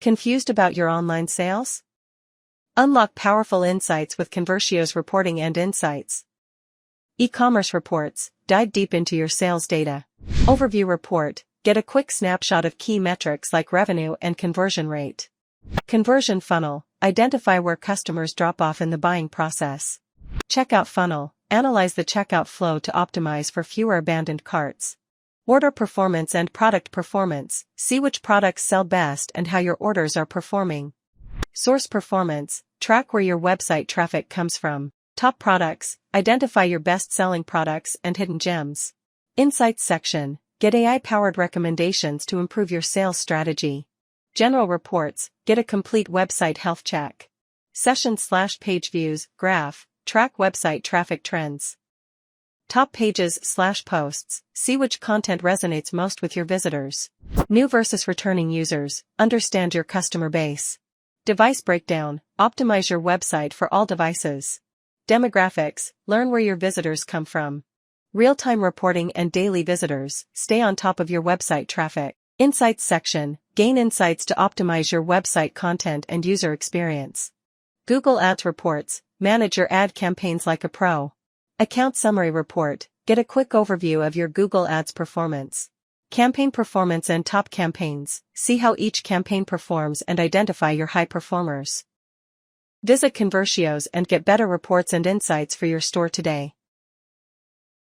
Confused about your online sales? Unlock powerful insights with Conversios reporting and insights. E-commerce reports, dive deep into your sales data. Overview report, get a quick snapshot of key metrics like revenue and conversion rate. Conversion funnel, identify where customers drop off in the buying process. Checkout funnel, analyze the checkout flow to optimize for fewer abandoned carts. Order performance and product performance, see which products sell best and how your orders are performing. Source performance, track where your website traffic comes from. Top products, identify your best-selling products and hidden gems. Insights section, get AI-powered recommendations to improve your sales strategy. General reports, get a complete website health check. Session/page views, graph, track website traffic trends. Top pages/posts, see which content resonates most with your visitors. New versus returning users, understand your customer base. Device breakdown, optimize your website for all devices. Demographics, learn where your visitors come from. Real-time reporting and daily visitors, stay on top of your website traffic. Insights section, gain insights to optimize your website content and user experience. Google Ads reports, manage your ad campaigns like a pro. Account summary report, get a quick overview of your Google Ads performance. Campaign performance and top campaigns, see how each campaign performs and identify your high performers. Visit Conversios and get better reports and insights for your store today.